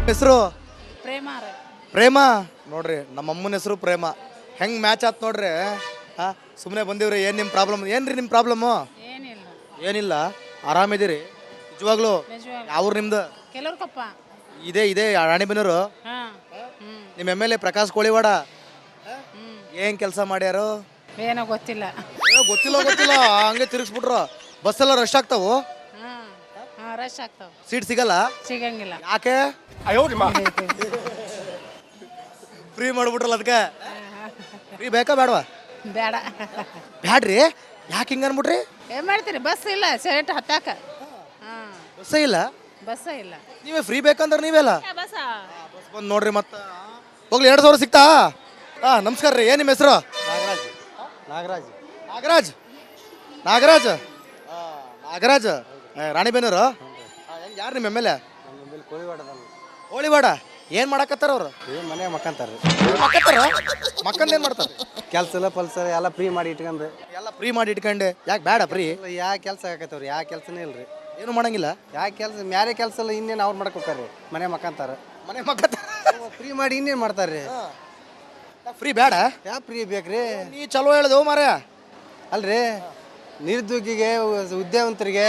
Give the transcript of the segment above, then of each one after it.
ಹೆಸರು ಪ್ರೇಮ ರೀ. ಪ್ರೇಮ. ನೋಡ್ರಿ ನಮ್ಮ ಅಮ್ಮನ ಹೆಸರು ಪ್ರೇಮ. ಹೆಂಗೆ ಮ್ಯಾಚ್ ಆತ್ ನೋಡ್ರಿ. ಹಾಂ ಸುಮ್ಮನೆ ಬಂದಿವ್ರಿ. ಏನು ನಿಮ್ಮ ಪ್ರಾಬ್ಲಮ್? ಏನ್ರಿ ನಿಮ್ಮ ಪ್ರಾಬ್ಲಮ್ಮು? ಏನಿಲ್ಲ ಏನಿಲ್ಲ, ಆರಾಮಿದ್ದೀರಿ ನಿಜವಾಗ್ಲೂ? ನಿಜವಾಗ್ಲೂ. ಯಾವ್ರು ನಿಮ್ದು? ಕೆಲವ್ರು ಕಪ್ಪ. ಇದೇ ರಾಣಿಬೆನ್ನೂರು. ಹಾಂ ನಿಮ್ಮ M L A Prakash Koliwad ಏನು ಕೆಲಸ ಮಾಡ್ಯಾರು? ಏನೋ ಗೊತ್ತಿಲ್ಲ. ಗೊತ್ತಿಲ್ಲ ಹಂಗೆ ತಿರುಗಿಸ್ಬಿಟ್ರು. ಬಸ್ಸೆಲ್ಲ ರಶ್ ಆಗ್ತಾವು, ಹಾಂ ಹಾಂ ರಶ್ ಆಗ್ತಾವ, ಸೀಟ್ ಸಿಗಲ್ಲ. ಸಿಗಂಗಿಲ್ಲ. ಯಾಕೆ? ಫ್ರೀ ಮಾಡ್ಬಿಟ್ರಲ್ಲ ಅದಕ್ಕೆ. ಫ್ರೀ ಬೇಕಾ ಬೇಡವಾ? ಬೇಡ. ಬ್ಯಾಡ್ರಿ. ಯಾಕೆ ಹಿಂಗೆ ಅನ್ಬಿಟ್ರಿ? ಏನು ಮಾಡ್ತೀರಿ? ಬಸ್ ಇಲ್ಲ ಸೆಟ್ ಹತ್ತಾಕ. ಹಾಂ ಬಸ್ಸೇ ಇಲ್ಲ. ಬಸ್ಸ ಇಲ್ಲ. ನೀವೇ ಫ್ರೀ ಬೇಕಂದ್ರೆ ನೀವೆಲ್ಲ ಬಸ್ಸ ಬಸ್ ಬಂದು ನೋಡ್ರಿ. ಮತ್ತೆ ಹೋಗ್ಲಿ 2,000 ಸಿಗ್ತಾ? ಹಾಂ ನಮಸ್ಕಾರ ರೀ. ಏನು ನಿಮ್ಮ ಹೆಸರು? ನಾಗರಾಜ್. ನಾಗರಾಜ್. ನಾಗರಾಜ್ ನಾಗರಾಜ್ ರಾಣಿಬೆನ್ನೂರು. ಹೆಂಗೆ ಯಾರು ನಿಮ್ಮ ಎಮ್ ಎಲ್ ಎ? ಕೋಳಿವಾಡ. ಏನು ಮಾಡಕತ್ತಾರ ಅವರು? ಮನೆ ಮಕ್ಕಂತಾರ. ಮಕ್ಕಂದ ಏನು ಮಾಡ್ತಾರೆ? ಕೆಲಸ ಇಲ್ಲ ಪಲ್ಸ ಎಲ್ಲ ಫ್ರೀ ಮಾಡಿ ಇಟ್ಕೊಂಡು. ಎಲ್ಲ ಫ್ರೀ ಮಾಡಿ ಇಟ್ಕೊಂಡೆ. ಯಾಕೆ ಬೇಡ ಫ್ರೀ? ಯಾವ ಕೆಲಸ ಆಕತ್ತವ್ರಿ? ಯಾವ ಕೆಲಸನೇ ಇಲ್ರಿ. ಏನು ಮಾಡಂಗಿಲ್ಲ. ಯಾವ ಕೆಲಸ ಮ್ಯಾರೆ ಕೆಲಸ ಇಲ್ಲ. ಇನ್ನೇನು ಅವ್ರು ಮಾಡಕ್ಕೆ ಹೋಗ್ತಾರ್ರಿ. ಮನೆ ಮಕ್ಕಂತಾರ. ಮನೆ ಮಕ್ಕಂತ ಫ್ರೀ ಮಾಡಿ ಇನ್ನೇನು ಮಾಡ್ತಾರ್ರಿ? ಫ್ರೀ ಬೇಡ. ಯಾವ ಫ್ರೀ ಬೇಕ್ರಿ? ನೀ ಚಲೋ ಹೇಳ್ದೆವು ಮಾರ್ಯ. ಅಲ್ರಿ ನಿರುದ್ಯೋಗಿಗೆ, ವಿದ್ಯಾವಂತರಿಗೆ,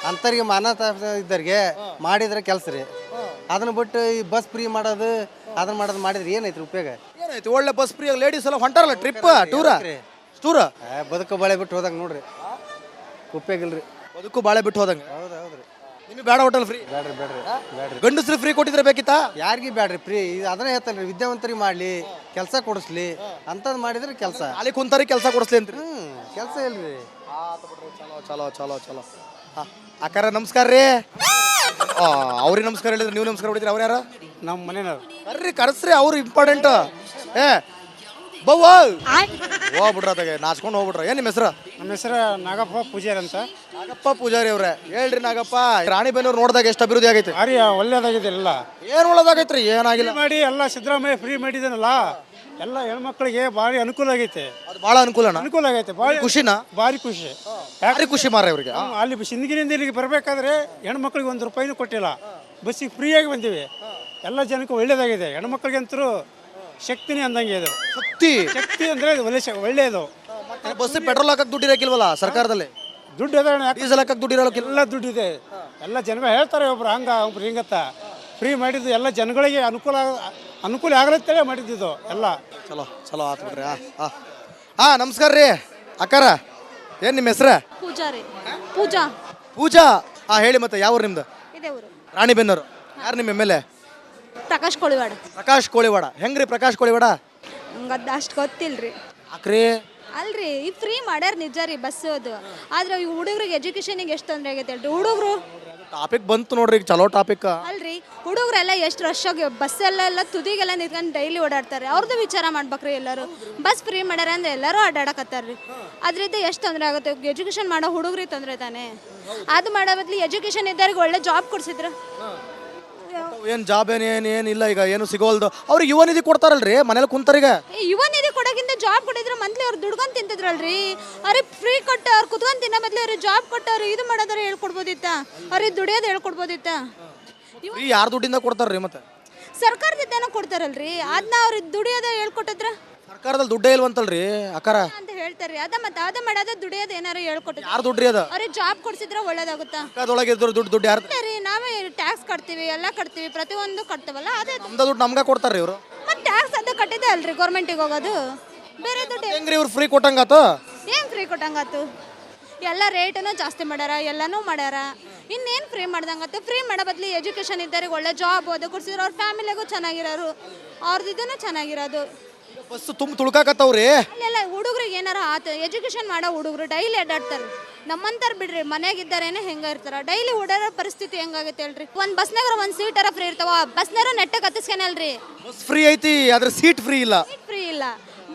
ಅಂತರಿಗೆ, ಅನಾಥ ಇದ್ದರಿಗೆ ಮಾಡಿದ್ರೆ ಕೆಲಸ ರೀ. ಅದನ್ನ ಬಿಟ್ಟು ಈ ಬಸ್ ಫ್ರೀ ಮಾಡೋದು ಅದನ್ನ ಮಾಡೋದು ಮಾಡಿದ್ರೆ ಏನೈತ್ರಿ ಉಪಯೋಗ? ಏನಾಯ್ತು? ಒಳ್ಳೆ ಬಸ್ ಫ್ರೀ. ಲೇಡೀಸ್ ಎಲ್ಲ ಹೊಂಟಾರಲ್ಲ ಟ್ರಿಪ್ ಟೂರ. ಬದುಕು ಬಾಳೆ ಬಿಟ್ಟು ಹೋದಂಗೆ ನೋಡ್ರಿ. ಉಪಯೋಗ ಇಲ್ರಿ. ಬದುಕು ಬಾಳೆ ಬಿಟ್ಟು ಹೋದಂಗೆ. ಹೌದ್ರಿ. ನಿಮಗೆ ಬೇಡ ಹೋಟೆಲ್ ಫ್ರೀ? ಬೇಡ್ರಿ. ಗಂಡಸ್ರು ಫ್ರೀ ಕೊಟ್ಟಿದ್ರೆ ಬೇಕಿತ್ತಾ? ಯಾರಿಗೂ ಬ್ಯಾಡ್ರಿ ಫ್ರೀ. ಅದನ್ನ ಹೇಳ್ತಾನ್ರಿ, ವಿದ್ಯಾವಂತರಿಗೆ ಮಾಡ್ಲಿ, ಕೆಲಸ ಕೊಡಿಸ್ಲಿ ಅಂತದ್ ಮಾಡಿದ್ರೆ ಕೆಲಸ. ಅಲ್ಲಿ ಕುಂತಾರಿ ಕೆಲಸ ಕೊಡಿಸ್ಲಿ ಅಂತ್ರಿ. ಕೆಲಸ ಇಲ್ರಿ. ಚಲೋ. ಅಕ್ಕಾರ ನಮಸ್ಕಾರ ರೀ. ಅವ್ರಿಗೆ ನಮಸ್ಕಾರ ಹೇಳಿದ್ರೆ ನೀವು ನಮಸ್ಕಾರ ಹೊಡಿದ್ರಿ. ಅವ್ರು ಯಾರು? ನಮ್ಮ ಮನೆಯವ್ರು. ಕರ್ರಿ ಕರೆಸ್ರಿ, ಅವ್ರು ಇಂಪಾರ್ಟೆಂಟ್. ಹೋಗ್ಬಿಡ್ರ ಅದಾಗೆ ನಾಚ್ಕೊಂಡು ಹೋಗ್ಬಿಟ್ರ. ಏನು ನಿಮ್ಮ ಹೆಸರು? ನಮ್ಮ ಹೆಸರು ನಾಗಪ್ಪ ಪೂಜಾರಿ ಅಂತ. ನಾಗಪ್ಪ ಪೂಜಾರಿ ಅವ್ರೆ. ಹೇಳ್ರಿ ನಾಗಪ್ಪ, ರಾಣಿಬೆನ್ನೂರು ನೋಡಿದಾಗ ಎಷ್ಟು ಅಭಿವೃದ್ಧಿ ಆಗೈತೆ? ಭಾರಿ ಒಳ್ಳೇದಾಗಿದೆ. ಎಲ್ಲ ಏನು ಒಳ್ಳೇದಾಗೈತ್ರಿ? ಏನಾಗಿಲ್ಲ ಮಾಡಿ ಎಲ್ಲ ಸಿದ್ದರಾಮಯ್ಯ ಫ್ರೀ ಮಾಡಿದಾನಲ್ಲ, ಎಲ್ಲ ಹೆಣ್ಮಕ್ಳಿಗೆ ಭಾರಿ ಅನುಕೂಲ ಆಗೈತೆ. ಅದು ಭಾಳ ಅನುಕೂಲ ಆಗೈತೆ. ಭಾರಿ ಖುಷಿನಾ? ಭಾರಿ ಖುಷಿ. ಯಾರಿಗೆ ಖುಷಿ ಮಾರ ಇವ್ರಿಗೆ? ಅಲ್ಲಿ ಸಿಂದಗಿರಿಯಿಂದ ಇಲ್ಲಿಗೆ ಬರಬೇಕಾದ್ರೆ ಹೆಣ್ಮಕ್ಳಿಗೆ 1 ರೂಪಾಯಿನೂ ಕೊಟ್ಟಿಲ್ಲ. ಬಸ್ಸಿಗೆ ಫ್ರೀಯಾಗಿ ಬಂದಿವಿ. ಎಲ್ಲ ಜನಕ್ಕೆ ಒಳ್ಳೇದಾಗಿದೆ. ಹೆಣ್ಮಕ್ಳಿಗೆ ಅಂತರೂ ಶಕ್ತಿನೇ ಅಂದಂಗೆ ಇದು. ಶಕ್ತಿ ಅಂದರೆ ಒಳ್ಳೆಯದು. ಬಸ್ ಪೆಟ್ರೋಲ್ ಹಾಕಕ್ಕೆ ದುಡ್ಡು ಇರಕ್ಕಿಲ್ವಲ್ಲ ಸರ್ಕಾರದಲ್ಲಿ? ದುಡ್ಡು ಅದ, ಡೀಸೆಲ್ ಹಾಕಕ್ಕೆ ದುಡ್ಡು ಇರೋಕ್ಕಿಲ್ಲ. ಎಲ್ಲ ದುಡ್ಡಿದೆ. ಎಲ್ಲ ಜನಗಳು ಹೇಳ್ತಾರೆ, ಒಬ್ರು ಹಂಗ ಒಬ್ರು ಹಿಂಗತ್ತ. ಫ್ರೀ ಮಾಡಿದ್ದು ಎಲ್ಲ ಜನಗಳಿಗೆ ಅನುಕೂಲ ಆಗಲತ್ತೇಳಿ ಮಾಡಿದ್ದು ಎಲ್ಲ. ಚಲೋ ಆತು ಬಿಡ್ರಿ. ನಮಸ್ಕಾರ ರೀ ಅಕ್ಕಾರ. ಏನು ನಿಮ್ಮ ಹೆಸ್ರ? ಪೂಜಾ. ಹೇಳಿ ಮತ್ತೆ ಯಾವ ಊರು ನಿಮ್ದು? ರಾಣಿಬೆನ್ನೂರು. ಯಾರು ನಿಮ್ಮ M L A? Prakash Koliwad. ಹೆಂಗ್ರಿ ಪ್ರಕಾಶ್ ಕೋಳಿವಾಡ? ಹಂಗದ ಅಷ್ಟು ಗೊತ್ತಿಲ್ರಿ. ಯಾಕ್ರಿ? ಅಲ್ರಿ ಈ ಫ್ರೀ ಮಾಡ್ಯಾರ ನಿಜ ರೀ ಬಸ್ ಅದು. ಆದ್ರೆ ಈ ಹುಡುಗ್ರಿಗೆ ಎಜುಕೇಶನ್ಗೆ ಎಷ್ಟು ತೊಂದರೆ ಆಗೈತೆ ಹೇಳ್ರಿ. ಹುಡುಗರು ಟಾಪಿಕ್ ಬಂತು ನೋಡ್ರಿ, ಚಲೋ ಟಾಪಿಕ್ ಅಲ್ರಿ. ಹುಡುಗರೆಲ್ಲ ಎಷ್ಟು ರಶ್ ಆಗಿ ಬಸ್ಸಲ್ಲೆಲ್ಲ ತುದಿಗೆಲ್ಲ ನಿಂತ್ಕೊಂಡು ಡೈಲಿ ಓಡಾಡ್ತಾರೆ. ಅವ್ರದ್ದು ವಿಚಾರ ಮಾಡ್ಬೇಕ್ರಿ ಎಲ್ಲರೂ. ಬಸ್ ಫ್ರೀ ಮಾಡ್ಯಾರ ಅಂದ್ರೆ ಎಲ್ಲರೂ ಅಡ್ಡಾಡಕತ್ತಾರ್ರಿ. ಅದರಿಂದ ಎಷ್ಟು ತೊಂದರೆ ಆಗುತ್ತೆ? ಎಜುಕೇಶನ್ ಮಾಡೋ ಹುಡುಗ್ರಿಗೆ ತೊಂದರೆ ತಾನೆ. ಅದು ಮಾಡೋ ಬದ್ಲಿ ಎಜುಕೇಶನ್ ಇದ್ದವ್ರಿಗೆ ಒಳ್ಳೆ ಜಾಬ್ ಕೊಡ್ಸಿದ್ರು. ಏನು ಜಾಬ್ ಏನಿಲ್ಲ ಈಗ, ಏನು ಸಿಗೋಲ್ದು. ಅವ್ರಿಗೆ ಯುವ ನಿಧಿ ಕೊಡ್ತಾರಲ್ರಿ ಮನೇಲಿ ಕುಂತಾರೀಗ. ಯುವ ನಿಧಿ ಕೊಡೋಕ್ಕಿಂತ ಜಾಬ್ ಕೊಟ್ಟಿದ್ರೆ ಮಂತ್ಲಿ ಅವ್ರು ದುಡ್ಕೊಂಡ್ ತಿಂತಿದ್ರಲ್ರಿ. ಅವ್ರಿಗೆ ಫ್ರೀ ಕೊಟ್ಟು ಅವ್ರು ಕುತ್ಕೊಂಡ್ ತಿನ್ನೋ ಬದ್ಲಿ ಅವ್ರಿಗೆ ಜಾಬ್ ಕೊಟ್ಟು ಅವ್ರು ಇದು ಮಾಡೋದ್ರೆ ಹೇಳ್ಕೊಡ್ಬೋದಿತ್ತ. ಅವ್ರಿಗೆ ದುಡಿಯೋದು ಹೇಳ್ಕೊಡ್ಬೋದಿತ್ತ. ಯಾರು ದುಡ್ಡಿಂದ ಕೊಡ್ತಾರ್ರಿ? ಮತ್ತೆ ಸರ್ಕಾರದಿಂದ ಕೊಡ್ತಾರಲ್ರಿ. ಅದನ್ನ ಅವ್ರಿಗೆ ದುಡಿಯೋದ ಹೇಳ್ಕೊಟ್ಟಿದ್ರ. ಸರ್ಕಾರದಲ್ಲಿ ದುಡ್ಡೇ ಇಲ್ವಂತಲ್ರಿ ಅಕ್ಕಾರ ಅಂತ ಹೇಳ್ತಾರ್ರಿ. ಅದ ಮತ್ತೆ ಅದ ಮಾಡೋದ ದುಡಿಯೋದು ಏನಾರು ಹೇಳ್ಕೊಟ್ಟಿದ್ರು. ಯಾರು ದುಡ್ರಿ ಅದ? ಅವ್ರಿಗೆ ಜಾಬ್ ಕೊಡ್ಸಿದ್ರೆ ಒಳ್ಳೇದಾಗುತ್ತಾ? ಅದೊಳಗೆ ದುಡ್ಡು ಯಾರು? ನಾವೇ ಟ್ಯಾಕ್ಸ್ ಕಟ್ತೀವಿ, ಎಲ್ಲ ಕಟ್ತೀವಿ, ಪ್ರತಿಯೊಂದು ಕಟ್ತೀವಲ್ಲ. ಅದೇ ನಮ್ದ ದುಡ್ಡು ನಮ್ಗೆ ಕೊಡ್ತಾರ್ರಿ ಇವರು. ಮತ್ತೆ ಟ್ಯಾಕ್ಸ್ ಅದ ಕಟ್ಟಿದೆ ಅಲ್ರಿ ಗೌರ್ಮೆಂಟಿಗೆ ಹೋಗೋದು. ಬೇರೆ ದುಡ್ಡು ಹೆಂಗ್ರಿ ಇವ್ರು ಫ್ರೀ ಕೊಟ್ಟಂಗಾತು? ಏನ್ ಫ್ರೀ ಕೊಟ್ಟಂಗಾತು? ಎಲ್ಲ ರೇಟನ್ನು ಜಾಸ್ತಿ ಮಾಡ್ಯಾರ, ಎಲ್ಲನೂ ಮಾಡ್ಯಾರ. ಇನ್ನೇನು ಫ್ರೀ ಮಾಡ್ದಂಗತ್ತೆ? ಫ್ರೀ ಮಾಡೋ ಬದ್ಲಿ ಎಜುಕೇಶನ್ ಇದ್ದವ್ರಿಗೆ ಒಳ್ಳೆ ಜಾಬ್ ಅದು ಕೊಡ್ಸಿದ್ರು. ಅವ್ರ ಫ್ಯಾಮಿಲಿಗೂ ಚೆನ್ನಾಗಿರೋರು, ಅವ್ರದ್ದು ಇದನ್ನು ಚೆನ್ನಾಗಿರೋದು. ಬಸ್ ತುಳ್ಕಾಕತ್ತವ್ರಿ. ಅಲ್ಲೆಲ್ಲ ಹುಡುಗ್ರಿಗೆ ಏನಾರ ಆತ. ಎಜುಕೇಶನ್ ಮಾಡೋ ಹುಡುಗರು ಡೈಲಿ ಅಡ್ಡಾಡ್ತಾರೆ. ನಮ್ಮಂತಾರ ಬಿಡ್ರಿ, ಮನೆಯಾಗಿದ್ದಾರೇನೆ ಹೆಂಗ ಇರ್ತಾರ. ಡೈಲಿ ಓಡಾಡೋ ಪರಿಸ್ಥಿತಿ ಹೆಂಗಾಗತ್ತೆ ಹೇಳ್ರಿ. ಒಂದು ಬಸ್ನಾಗ 1 ಸೀಟರ ಫ್ರೀ ಇರ್ತಾವ. ಬಸ್ನಾರ ನೆಟ್ಟಗೆ ಹತ್ತಿಸ್ಕೇನಲ್ರಿ. ಬಸ್ ಫ್ರೀ ಐತಿ, ಆದ್ರೆ ಸೀಟ್ ಫ್ರೀ ಇಲ್ಲ.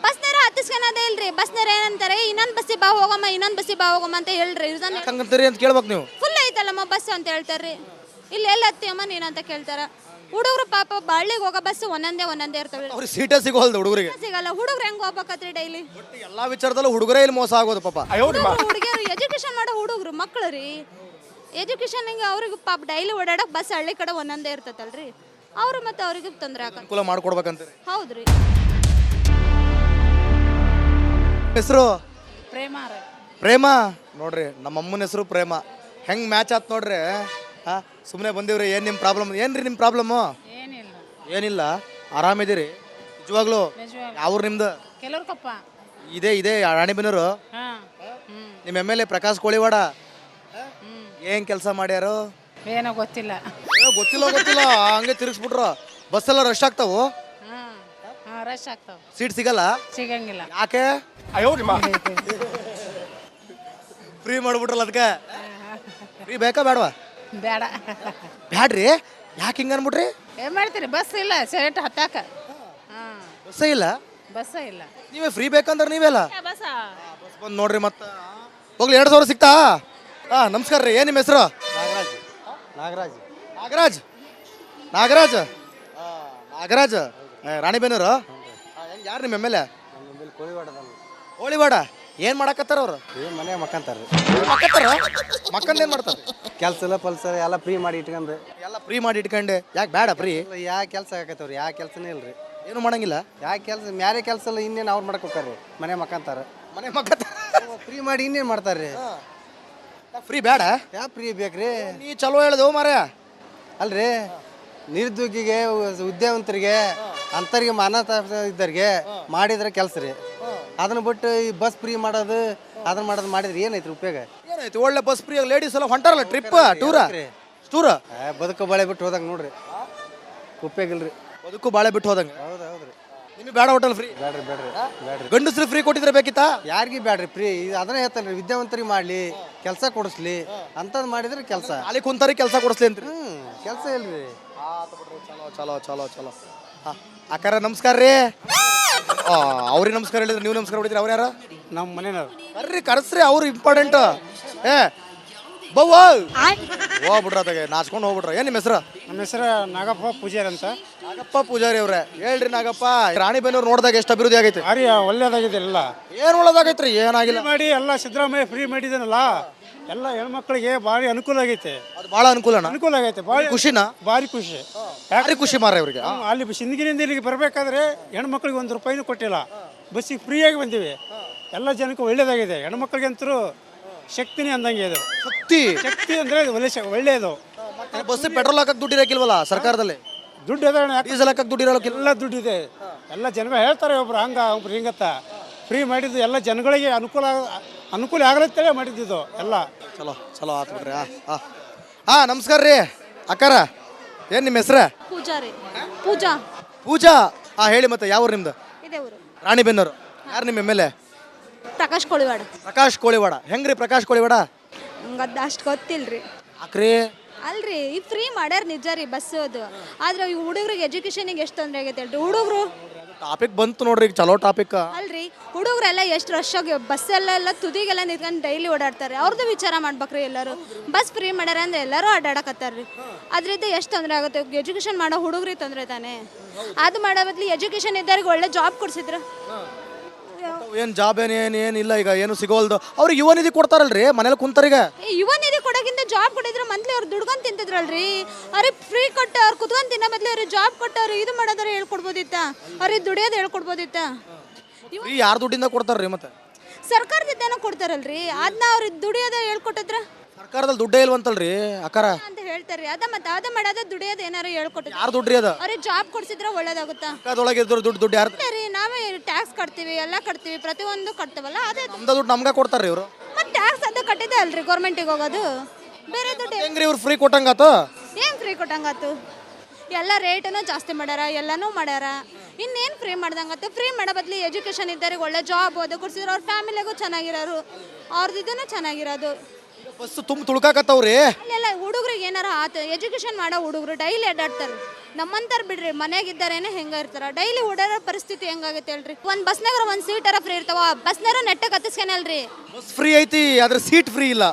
ಬಸ್ನಾರ ಹತ್ತಿಸ್ಕೇನದೇ ಇಲ್ರಿ. ಬಸ್ನಾರ ಏನಂತಾರೆ, ಇನ್ನೊಂದು ಬಸ್ಸಿಗೆ ಬಾ ಹೋಗಮ್ಮ ಅಂತ ಹೇಳ್ರಿ. ಹಂಗಂತೀರಿ ಅಂತ ಕೇಳ್ಬೇಕು ನೀವು. ಫುಲ್ ಐತಲ್ಲಮ್ಮ ಬಸ್ ಅಂತ ಹೇಳ್ತಾರ್ರಿ. ಇಲ್ಲಿ ಎಲ್ಲ ಹತ್ತಿಯಮ್ಮ ನೀನಂತ ಕೇಳ್ತಾರ. ಹುಡುಗರು ಪಾಪ ಬಳ್ಳಿಗೆ ಹೋಗೋ ಬಸ್ ಒಂದೊಂದೇ ಇರ್ತವೆ. ಅವ್ರಿಗೆ ಸೀಟೇ ಸಿಗೋಲ್ದು ಹುಡುಗರಿಗೆ. ಸಿಗಲ್ಲ. ಹುಡುಗರು ಹೆಂಗ್ ಹೋಗ್ಬೇಕತ್ರಿ ಡೈಲಿ? ಎಲ್ಲಾ ವಿಚಾರದಲ್ಲೂ ಹುಡುಗರೇ ಇಲ್ಲಿ ಮೋಸ ಆಗೋದು ಪಾಪ. ಹುಡುಗಿಯರು ಎಜುಕೇಶನ್ ಮಾಡೋ ಹುಡುಗರು ಮಕ್ಕಳು ರೀ. ಎಜುಕೇಶನ್ ಅವ್ರಿಗೆ ಪಾಪ ಡೈಲಿ ಓಡಾಡಕ್ ಬಸ್ ಹಳ್ಳಿ ಕಡೆ ಒಂದೊಂದೇ ಇರ್ತೈತಲ್ರಿ. ಅವರು ಮತ್ತೆ ಅವರಿಗೆ ತೊಂದರೆ ಆಗತ್ತೆ. ಅನುಕೂಲ ಮಾಡ್ಕೊಡ್ಬೇಕಂತೀರಿ. ಹೌದ್ರಿ. ಹೆಸರು ಪ್ರೇಮ ರೀ. ಪ್ರೇಮ ನೋಡ್ರಿ, ನಮ್ಮ ಅಮ್ಮನ ಹೆಸರು ಪ್ರೇಮ. ಹೆಂಗ್ ಮ್ಯಾಚ್ ಆತ್ ನೋಡ್ರಿ. ಸುಮ್ಮನೆ ಬಂದಿವ್ರಿ. ಏನು ನಿಮ್ಮ ಪ್ರಾಬ್ಲಮ್? ಏನ್ರಿ ನಿಮ್ಮ ಪ್ರಾಬ್ಲಮ್ಮು? ಏನಿಲ್ಲ. ಏನಿಲ್ಲ, ಆರಾಮಿದ್ದೀರಿ ನಿಜವಾಗ್ಲೂ? ಯಾವ್ರು ನಿಮ್ದು? ಕೆಲವ್ರ ಕಪ್ಪ. ಇದೇ ರಾಣಿಬೆನ್ನೂರು. ಹಾಂ. ನಿಮ್ಮ MLA ಪ್ರಕಾಶ್ ಕೋಳಿವಾಡ ಏನ್ ಕೆಲಸ ಮಾಡ್ಯಾರು? ಏನೋ ಗೊತ್ತಿಲ್ಲ. ಗೊತ್ತಿಲ್ಲ ಹಂಗೆ ತಿರುಗಿಸ್ಬಿಟ್ರು. ಬಸ್ಸೆಲ್ಲ ರಶ್ ಆಗ್ತಾವು, ಹಾಂ ಹಾಂ, ರಶ್ ಆಗ್ತಾವ. ಸೀಟ್ ಸಿಗಲ್ಲ. ಸಿಗಂಗಿಲ್ಲ. ಯಾಕೆ? ಫ್ರೀ ಮಾಡ್ಬಿಟ್ರಲ್ಲ ಅದಕ್ಕೆ. ಫ್ರೀ ಬೇಕಾ ಬೇಡವಾ? ಬೇಡ. ಬ್ಯಾಡ್ರಿ. ಯಾಕೆ ಹಿಂಗೆ ಅನ್ಬಿಟ್ರಿ? ಏನು ಮಾಡ್ತೀರಿ? ಬಸ್ ಇಲ್ಲ ಸೆಟ್ ಹತ್ತಾಕ. ಹಾಂ, ಬಸ್ಸೇ ಇಲ್ಲ. ಬಸ್ಸ ಇಲ್ಲ. ನೀವೇ ಫ್ರೀ ಬೇಕಂದ್ರೆ ನೀವೆಲ್ಲ ಬಸ್ಸ ಬಸ್ ಬಂದು ನೋಡ್ರಿ. ಮತ್ತೆ ಹೋಗ್ಲಿ, 2,000 ಸಿಗ್ತಾ? ನಮಸ್ಕಾರ ರೀ. ಏನು ನಿಮ್ಮ ಹೆಸರು? ನಾಗರಾಜ್. ನಾಗರಾಜ್. ನಾಗರಾಜ್ ನಾಗರಾಜ್ ರಾಣಿಬೆನ್ನೂರು. ಯಾರು ನಿಮ್ಮ MLA? ಕೋಳಿವಾಡ. ಏನು ಮಾಡಕತ್ತಾರ ಅವರು? ಮನೆ ಮಕ್ಕಂತಾರ್ರಿ. ಮಕ್ಕಂದ ಏನು ಮಾಡ್ತಾರೆ? ಕೆಲಸ ಇಲ್ಲ ಪಲ್ಸ ಎಲ್ಲ ಫ್ರೀ ಮಾಡಿ ಇಟ್ಕೊಂಡ್ರಿ. ಎಲ್ಲ ಫ್ರೀ ಮಾಡಿ ಇಟ್ಕೊಂಡೆ. ಯಾಕೆ ಬೇಡ ಫ್ರೀ? ಯಾವ ಕೆಲಸ ಆಕತ್ತವ್ರಿ? ಯಾವ ಕೆಲಸನೇ ಇಲ್ರಿ. ಏನು ಮಾಡಂಗಿಲ್ಲ. ಯಾವ ಕೆಲಸ ಮ್ಯಾರೆ ಕೆಲಸ ಇಲ್ಲ. ಇನ್ನೇನು ಅವ್ರು ಮಾಡಕ್ ಹೋಗ್ತಾರ್ರಿ. ಮನೆ ಮಕ್ಕಂತಾರ. ಮನೆ ಮಕ್ಕತ್ತ ಫ್ರೀ ಮಾಡಿ ಇನ್ನೇನು ಮಾಡ್ತಾರ್ರಿ? ಫ್ರೀ ಬೇಡ. ಯಾವ ಫ್ರೀ ಬೇಕ್ರಿ? ನೀ ಚಲೋ ಹೇಳ್ದೆವು ಮಾರ್ಯ. ಅಲ್ರಿ, ನಿರುದ್ಯೋಗಿಗೆ, ಉದ್ಯೋಗವಂತರಿಗೆ, ಅಂಥವ್ರಿಗೆ ಅನಾಥ ಇದ್ದವ್ರಿಗೆ ಮಾಡಿದ್ರೆ ಕೆಲಸ ರೀ. ಅದನ್ನ ಬಿಟ್ಟು ಈ ಬಸ್ ಫ್ರೀ ಮಾಡೋದು ಅದನ್ನ ಮಾಡಿದ್ರೆ ಏನೈತ್ರಿ ಉಪಯೋಗ? ಏನೈತಿ? ಒಳ್ಳೆ ಬಸ್ ಫ್ರೀ. ಲೇಡೀಸ್ ಎಲ್ಲ ಹೊಂಟಾರಲ್ಲ ಟ್ರಿಪ್, ಟೂರ. ಬದುಕು ಬಾಳೆ ಬಿಟ್ಟು ಹೋದಂಗೆ ನೋಡ್ರಿ. ಉಪಯೋಗ ಇಲ್ರಿ. ಬದುಕು ಬಾಳೆ ಬಿಟ್ಟು ಹೋದಂಗೆ. ಹೌದ್ರಿ. ನಿಮಗೆ ಬೇಡ ಹೋಟೆಲ್ ಫ್ರೀ? ಬೇಡ್ರಿ. ಗಂಡಸ್ರು ಫ್ರೀ ಕೊಟ್ಟಿದ್ರೆ ಬೇಕಿತ್ತಾ? ಯಾರಿಗೂ ಬ್ಯಾಡ್ರಿ ಫ್ರೀ. ಅದನ್ನ ಹೇಳ್ತಾನೆ, ವಿದ್ಯಾವಂತರಿಗೆ ಮಾಡ್ಲಿ, ಕೆಲಸ ಕೊಡಿಸ್ಲಿ ಅಂತದ್ ಮಾಡಿದ್ರೆ ಕೆಲಸ. ಅಲ್ಲಿ ಕುಂತಾರಿ ಕೆಲಸ ಕೊಡಿಸ್ಲಿ ಅಂತ್ರಿ. ಕೆಲಸ ಇಲ್ರಿ. ಚಲೋ. ಅಕ್ಕಾರ ನಮಸ್ಕಾರ ರೀ. ಅವ್ರಿಗೆ ನಮಸ್ಕಾರ ಹೇಳಿದ್ರೆ ನೀವು ನಮಸ್ಕಾರ ಹೊಡಿತೀರಿ. ಅವ್ರು ಯಾರು? ನಮ್ಮ ಮನೆಯವ್ರು. ಕರ್ರಿ, ಕರೆಸ್ರಿ. ಅವ್ರು ಇಂಪಾರ್ಟೆಂಟ್. ಬವ್ವ ಹೋಗ್ಬಿಟ್ರ ಅದಾಗೆ ನಾಚ್ಕೊಂಡು ಹೋಗ್ಬಿಟ್ರ. ಏನು ನಿಮ್ಮ ಹೆಸರು? ನಮ್ಮ ಹೆಸರು ನಾಗಪ್ಪ ಪೂಜಾರಿ ಅಂತ. ನಾಗಪ್ಪ ಪೂಜಾರಿ ಅವ್ರೆ. ಹೇಳ್ರಿ ನಾಗಪ್ಪ, ರಾಣಿಬೆನ್ನೂರು ನೋಡಿದಾಗ ಎಷ್ಟು ಅಭಿವೃದ್ಧಿ ಆಗೈತೆ? ಭಾರಿ ಒಳ್ಳೇದಾಗಿದೆ. ಎಲ್ಲ ಏನು ಒಳ್ಳೇದಾಗೈತ್ರಿ? ಏನಾಗಿಲ್ಲ ಮಾಡಿ ಎಲ್ಲ ಸಿದ್ದರಾಮಯ್ಯ ಫ್ರೀ ಮಾಡಿದಾನಲ್ಲ, ಎಲ್ಲ ಹೆಣ್ಮಕ್ಳಿಗೆ ಭಾರಿ ಅನುಕೂಲ ಆಗೈತೆ. ಅದು ಭಾಳ ಅನುಕೂಲ ಆಗೈತೆ. ಭಾರಿ ಖುಷಿನಾ? ಭಾರಿ ಖುಷಿ. ಯಾಕೆ ಖುಷಿ ಮಾರ ಇವ್ರಿಗೆ? ಅಲ್ಲಿ ಸಿಂದಗಿನಿಂದ ಇಲ್ಲಿಗೆ ಬರಬೇಕಾದ್ರೆ ಹೆಣ್ಮಕ್ಳಿಗೆ ₹1 ಕೊಟ್ಟಿಲ್ಲ. ಬಸ್ಸಿಗೆ ಫ್ರೀಯಾಗಿ ಬಂದೀವಿ. ಎಲ್ಲ ಜನಕ್ಕೂ ಒಳ್ಳೇದಾಗಿದೆ. ಹೆಣ್ಮಕ್ಳಿಗಂತರೂ ಶಕ್ತಿನೇ ಅಂದಂಗೆ ಇದು. ಶಕ್ತಿ ಅಂದರೆ ಒಳ್ಳೆಯದು. ಬಸ್ ಪೆಟ್ರೋಲ್ ಹಾಕಕ್ಕೆ ದುಡ್ಡು ಇರಕ್ಕಿಲ್ವಲ್ಲ ಸರ್ಕಾರದಲ್ಲಿ? ದುಡ್ಡು ಅದ, ಡೀಸೆಲ್ ಹಾಕಕ್ಕೆ ದುಡ್ಡು ಇರೋಲ್ಲ. ಎಲ್ಲ ದುಡ್ಡಿದೆ. ಎಲ್ಲ ಜನಗಳು ಹೇಳ್ತಾರೆ, ಒಬ್ರು ಹಂಗ ಒಬ್ರು ಹಿಂಗತ್ತ. ಫ್ರೀ ಮಾಡಿದ್ದು ಎಲ್ಲ ಜನಗಳಿಗೆ ಅನುಕೂಲ ಆಗಲತ್ತೇಳಿ ಮಾಡಿದ್ದು ಎಲ್ಲ. ಚಲೋ ಆತು ಬಿಡ್ರಿ. ನಮಸ್ಕಾರ ರೀ ಅಕ್ಕಾರ. ಏನು ನಿಮ್ಮ ಹೆಸ್ರ? ಪೂಜಾ. ಹೇಳಿ ಮತ್ತೆ, ಯಾವ ಊರು ನಿಮ್ದು? ರಾಣಿಬೆನ್ನೂರು. ಯಾರು ನಿಮ್ಮ MLA? ಪ್ರಕಾಶ್ ಕೋಳಿವಾಡ. ಹೆಂಗ್ರಿ ಪ್ರಕಾಶ್ ಕೋಳಿವಾಡ? ಹಂಗದ ಅಷ್ಟು ಗೊತ್ತಿಲ್ರಿ. ಯಾಕ್ರಿ? ಅಲ್ರಿ, ಈ ಫ್ರೀ ಮಾಡ್ಯಾರ ನಿಜ ರೀ ಬಸ್ ಅದು. ಆದ್ರೆ ಈ ಹುಡುಗ್ರಿಗೆ ಎಜುಕೇಶನಿಗೆ ಎಷ್ಟು ತೊಂದರೆ ಆಗೈತೆ ಹೇಳ್ರಿ. ಹುಡುಗರು ಟಾಪಿಕ್ ಬಂತು ನೋಡ್ರಿ, ಈಗ ಚಲೋ ಟಾಪಿಕ್. ಅಲ್ರಿ, ಹುಡುಗರೆಲ್ಲ ಎಷ್ಟು ರಶ್ ಆಗಿ ಬಸ್ಸೆಲ್ಲ ತುದಿಗೆಲ್ಲ ನಿಂತ್ಕೊಂಡು ಡೈಲಿ ಓಡಾಡ್ತಾರೆ. ಅವ್ರದ್ದು ವಿಚಾರ ಮಾಡ್ಬೇಕ್ರಿ ಎಲ್ಲರೂ. ಬಸ್ ಫ್ರೀ ಮಾಡ್ಯಾರ ಅಂದ್ರೆ ಎಲ್ಲರೂ ಅಡ್ಡಾಡಕತ್ತಾರ್ರಿ. ಅದರಿಂದ ಎಷ್ಟು ತೊಂದರೆ ಆಗುತ್ತೆ? ಎಜುಕೇಶನ್ ಮಾಡೋ ಹುಡುಗ್ರಿಗೆ ತೊಂದರೆ ತಾನೆ. ಅದು ಮಾಡೋ ಬದ್ಲಿ ಎಜುಕೇಶನ್ ಇದ್ದವ್ರಿಗೆ ಒಳ್ಳೆ ಜಾಬ್ ಕೊಡ್ಸಿದ್ರ. ಏನು ಜಾಬ್ ಏನಿಲ್ಲ ಈಗ, ಏನು ಸಿಗೋಲ್ದು. ಅವ್ರಿಗೆ ಯುವ ನಿಧಿ ಕೊಡ್ತಾರಲ್ರಿ ಮನೇಲಿ ಕುಂತಾರೀಗ. ಯುವ ನಿಧಿ ಕೊಡೋಕ್ಕಿಂತ ಜಾಬ್ ಕೊಟ್ಟಿದ್ರೆ ಮಂತ್ಲಿ ಅವ್ರು ದುಡ್ಕೊಂಡು ತಿಂತಿದ್ರಲ್ರಿ. ಅವ್ರಿಗೆ ಫ್ರೀ ಕೊಟ್ಟು ಅವ್ರು ಕುತ್ಕೊಂಡು ತಿನ್ನೋ ಬದ್ಲಿ ಅವ್ರಿಗೆ ಜಾಬ್ ಕೊಟ್ಟು ಅವ್ರು ಇದು ಮಾಡೋದಾರ ಹೇಳ್ಕೊಡ್ಬೋದಿತ್ತ. ಅವ್ರಿಗೆ ದುಡಿಯೋದು ಹೇಳ್ಕೊಡ್ಬೋದಿತ್ತ. ಯಾರು ದುಡ್ಡಿಂದ ಕೊಡ್ತಾರ್ರಿ? ಮತ್ತೆ ಸರ್ಕಾರದಿಂದ ಕೊಡ್ತಾರಲ್ರಿ. ಅದನ್ನ ಅವ್ರಿಗೆ ದುಡಿಯೋದ ಹೇಳ್ಕೊಟ್ಟಿದ್ರ. ಸರ್ಕಾರದಲ್ಲಿ ದುಡ್ಡೇ ಇಲ್ವಂತಲ್ರಿ ಅಕ್ಕಾರ ಅಂತ ಹೇಳ್ತಾರೆ. ಅದ ಮಾಡೋದು ದುಡಿಯೋದು ಏನಾರು ಹೇಳ್ಕೊಟ್ಟಿದ್ರು. ಯಾರು ದುಡ್ರಿ ಅದ? ಅವ್ರಿಗೆ ಜಾಬ್ ಕೊಡ್ಸಿದ್ರೆ ಒಳ್ಳೇದಾಗುತ್ತಾ? ಅದೊಳಗೆ ದುಡ್ಡು ಯಾರು? ನಾವೇ ಟ್ಯಾಕ್ಸ್ ಕಟ್ತೀವಿ, ಎಲ್ಲ ಕಟ್ತೀವಿ, ಪ್ರತಿಯೊಂದು ಕಟ್ತೀವಲ್ಲ. ಅದೇ ನಮ್ದು ದುಡ್ಡು ನಮ್ಗೆ ಕೊಡ್ತಾರ್ರಿ ಇವರು. ಮತ್ತೆ ಟ್ಯಾಕ್ಸ್ ಅದು ಕಟ್ಟಿದೆ ಅಲ್ರಿ ಗೌರ್ಮೆಂಟಿಗೆ ಹೋಗೋದು. ಬೇರೆ ದುಡ್ಡು ಹೆಂಗ್ರಿ ಇವ್ರು ಫ್ರೀ ಕೊಟ್ಟಂಗಾತು? ಏನು ಫ್ರೀ ಕೊಟ್ಟಂಗಾತು? ಎಲ್ಲ ರೇಟನ್ನು ಜಾಸ್ತಿ ಮಾಡ್ಯಾರ, ಎಲ್ಲನೂ ಮಾಡ್ಯಾರ. ಇನ್ನೇನು ಫ್ರೀ ಮಾಡ್ದಂಗತ್ತೆ? ಫ್ರೀ ಮಾಡೋ ಬದ್ಲಿ ಎಜುಕೇಷನ್ ಇದ್ದವ್ರಿಗೆ ಒಳ್ಳೆ ಜಾಬ್ ಅದು ಕೊಡ್ಸಿದ್ರು. ಅವ್ರ ಫ್ಯಾಮಿಲಿಗೂ ಚೆನ್ನಾಗಿರೋರು, ಅವ್ರದ್ದು ಇದನ್ನು ಚೆನ್ನಾಗಿರೋದು. ಬಸ್ ತುಂಬ ತುಳ್ಕಾಕತ್ತವ್ರಿ. ಅಲ್ಲೆಲ್ಲ ಹುಡುಗ್ರಿಗೆ ಏನಾರ ಆತ. ಎಜುಕೇಷನ್ ಮಾಡೋ ಹುಡುಗರು ಡೈಲಿ ಅಡ್ಡಾಡ್ತಾರೆ. ನಮ್ಮಂತಾರ ಬಿಡ್ರಿ, ಮನೆಯಾಗಿದ್ದಾರೇನೆ ಹೆಂಗ ಇರ್ತಾರ. ಡೈಲಿ ಓಡಾಡೋ ಪರಿಸ್ಥಿತಿ ಹೆಂಗಾಗತ್ತೆ ಹೇಳ್ರಿ. ಒಂದು ಬಸ್ನಾಗ ಒಂದು ಸೀಟರ ಫ್ರೀ ಇರ್ತಾವ. ಬಸ್ನಾರ ನೆಟ್ಟಗೆ ಹತ್ತಿಸ್ಕೊನಲ್ರಿ. ಬಸ್ ಫ್ರೀ ಐತಿ, ಆದ್ರೆ ಸೀಟ್ ಫ್ರೀ ಇಲ್ಲ.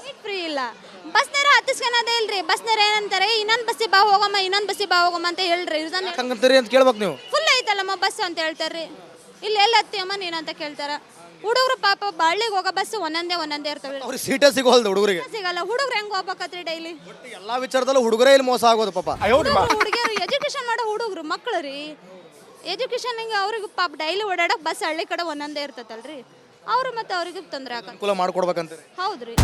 ಬಸ್ನಾರ ಹತ್ತಿಸ್ಕೊನೋದೇ ಇಲ್ರಿ. ಬಸ್ನಾರ ಏನಂತಾರೆ, ಇನ್ನೊಂದು ಬಸ್ಸಿಗೆ ಬಾ ಹೋಗಮ್ಮ ಅಂತ ಹೇಳ್ರಿ. ಹಂಗಂತೀರಿ ಅಂತ ಕೇಳ್ಬೇಕು ನೀವು. ಫುಲ್ ಐತಲ್ಲಮ್ಮ ಬಸ್ ಅಂತ ಹೇಳ್ತಾರ್ರಿ. ಇಲ್ಲಿ ಎಲ್ಲ ಹತ್ತಿಯಮ್ಮ ನೀನು ಅಂತ ಕೇಳ್ತಾರ. ಹುಡುಗರು ಪಾಪ ಬಳ್ಳಿಗೆ ಹೋಗೋ ಬಸ್ ಒಂದೊಂದೇ ಇರ್ತವೆ, ಅವ್ರಿಗೆ ಸೀಟೇ ಸಿಗೋಲ್ದು ಹುಡುಗರಿಗೆ. ಸಿಗಲ್ಲ. ಹುಡುಗರು ಹೆಂಗ್ ಹೋಗ್ಬೇಕತ್ರಿ ಡೈಲಿ? ಎಲ್ಲಾ ವಿಚಾರದಲ್ಲೂ ಹುಡುಗರೇ ಇಲ್ಲಿ ಮೋಸ ಆಗೋದು ಪಾಪ. ಹುಡುಗಿಯರು ಎಜುಕೇಶನ್ ಮಾಡೋ ಹುಡುಗರು ಮಕ್ಕಳು ರೀ, ಎಜುಕೇಶನ್ ಅವ್ರಿಗೆ ಪಾಪ ಡೈಲಿ ಓಡಾಡಕ್ ಬಸ್ ಹಳ್ಳಿ ಕಡೆ ಒಂದೊಂದೇ ಇರ್ತೈತಲ್ರಿ, ಅವ್ರು ಮತ್ತೆ ಅವ್ರಿಗೆ ತೊಂದರೆ ಆಗ ಅನುಕೂಲ ಮಾಡ್ಕೊಡ್ಬೇಕಂತೀರಿ. ಹೌದ್ರಿ.